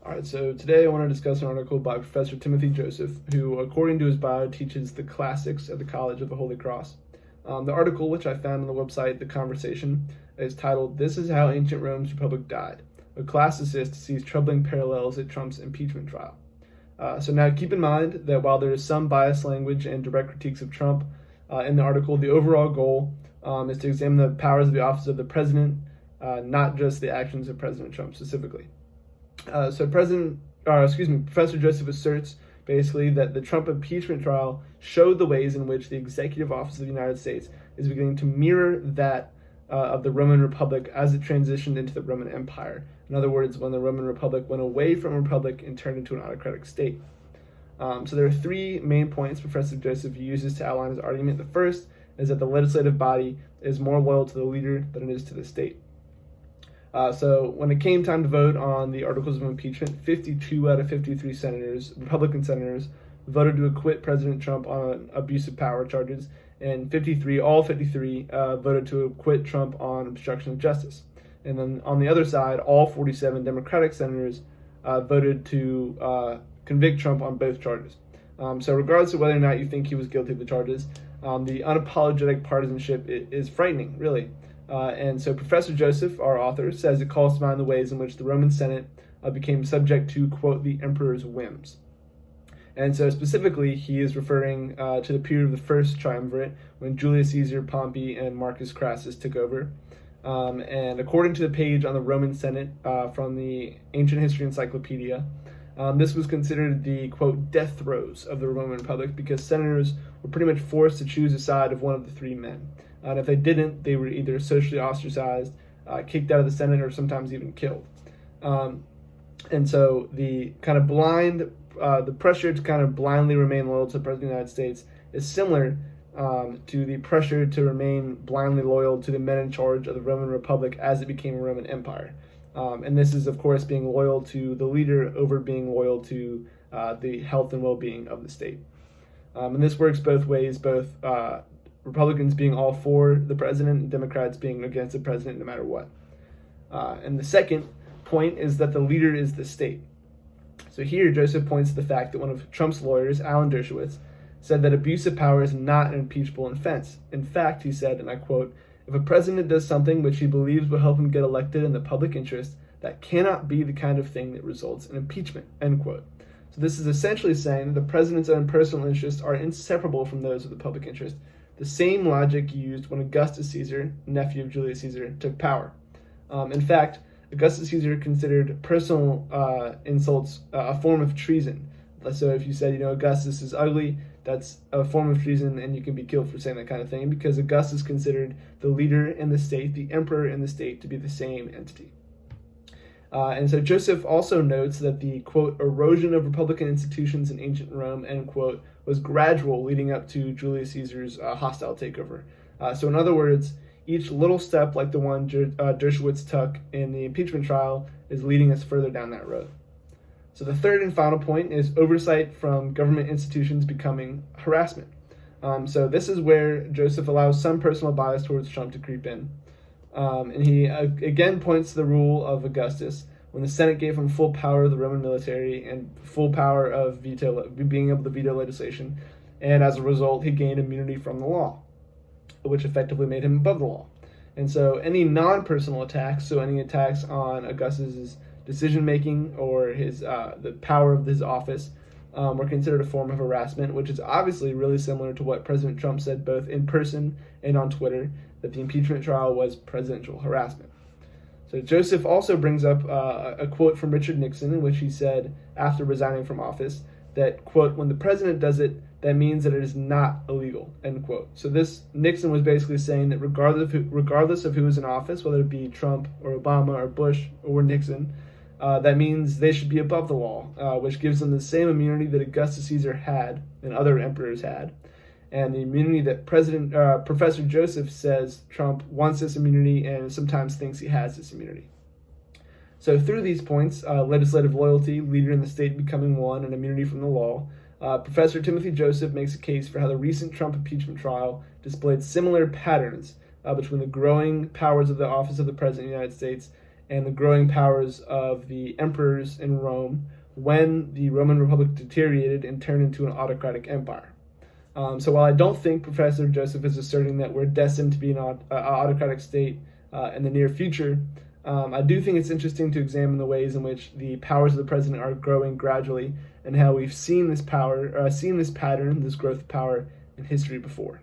All right, so today I want to discuss an article by Professor Timothy Joseph, who, according to his bio, teaches the classics at the College of the Holy Cross. The article, which I found on the website The Conversation, is titled, "This is How Ancient Rome's Republic Died. A classicist sees troubling parallels at Trump's impeachment trial." So now keep in mind that while there is some biased language and direct critiques of Trump in the article, the overall goal is to examine the powers of the office of the president, not just the actions of President Trump specifically. Professor Joseph asserts basically that the Trump impeachment trial showed the ways in which the executive office of the United States is beginning to mirror that of the Roman Republic as it transitioned into the Roman Empire. In other words, when the Roman Republic went away from a republic and turned into an autocratic state. So there are three main points Professor Joseph uses to outline his argument. The first is that the legislative body is more loyal to the leader than it is to the state. So when it came time to vote on the articles of impeachment, 52 out of 53 senators, Republican senators, voted to acquit President Trump on abuse of power charges, and all 53, voted to acquit Trump on obstruction of justice. And then on the other side, all 47 Democratic senators voted to convict Trump on both charges. So regardless of whether or not you think he was guilty of the charges, the unapologetic partisanship is frightening, really. And so Professor Joseph, our author, says it calls to mind the ways in which the Roman Senate became subject to, quote, the emperor's whims. And so specifically, he is referring to the period of the first triumvirate, when Julius Caesar, Pompey, and Marcus Crassus took over. And according to the page on the Roman Senate from the Ancient History Encyclopedia, this was considered the, quote, death throes of the Roman Republic because senators were pretty much forced to choose a side of one of the three men. And if they didn't, they were either socially ostracized, kicked out of the Senate, or sometimes even killed. And so the pressure to kind of blindly remain loyal to the President of the United States is similar to the pressure to remain blindly loyal to the men in charge of the Roman Republic as it became a Roman Empire. And this is, of course, being loyal to the leader over being loyal to the health and well-being of the state. And this works both ways, both Republicans being all for the president and Democrats being against the president no matter what. And the second point is that the leader is the state. So here Joseph points to the fact that one of Trump's lawyers, Alan Dershowitz, said that abuse of power is not an impeachable offense. In fact, he said, and I quote, "If a president does something which he believes will help him get elected in the public interest, that cannot be the kind of thing that results in impeachment," end quote. So this is essentially saying that the president's own personal interests are inseparable from those of the public interest. The same logic used when Augustus Caesar, nephew of Julius Caesar, took power. In fact, Augustus Caesar considered personal insults a form of treason. So if you said, Augustus is ugly, that's a form of treason, and you can be killed for saying that kind of thing, because Augustus considered the leader in the state, the emperor in the state, to be the same entity. And so Joseph also notes that the, quote, erosion of Republican institutions in ancient Rome, end quote, was gradual leading up to Julius Caesar's hostile takeover. So in other words, each little step like the one Dershowitz took in the impeachment trial is leading us further down that road. So the third and final point is oversight from government institutions becoming harassment. So this is where Joseph allows some personal bias towards Trump to creep in. And he again points to the rule of Augustus, when the Senate gave him full power of the Roman military and full power of being able to veto legislation, and as a result, he gained immunity from the law, which effectively made him above the law. And so any non-personal attacks, so any attacks on Augustus's decision-making or his the power of his office, were considered a form of harassment, which is obviously really similar to what President Trump said both in person and on Twitter, that the impeachment trial was presidential harassment. So Joseph also brings up a quote from Richard Nixon, in which he said, after resigning from office, that, quote, "when the president does it, that means that it is not illegal," end quote. So Nixon was basically saying that regardless of who is in office, whether it be Trump or Obama or Bush or Nixon, that means they should be above the law, which gives them the same immunity that Augustus Caesar had and other emperors had, and the immunity that Professor Joseph says Trump wants this immunity and sometimes thinks he has this immunity. So through these points, legislative loyalty, leader in the state becoming one, and immunity from the law, Professor Timothy Joseph makes a case for how the recent Trump impeachment trial displayed similar patterns between the growing powers of the office of the President of the United States and the growing powers of the emperors in Rome when the Roman Republic deteriorated and turned into an autocratic empire. So while I don't think Professor Joseph is asserting that we're destined to be an autocratic state in the near future, I do think it's interesting to examine the ways in which the powers of the president are growing gradually, and how we've seen this pattern, this growth of power in history before.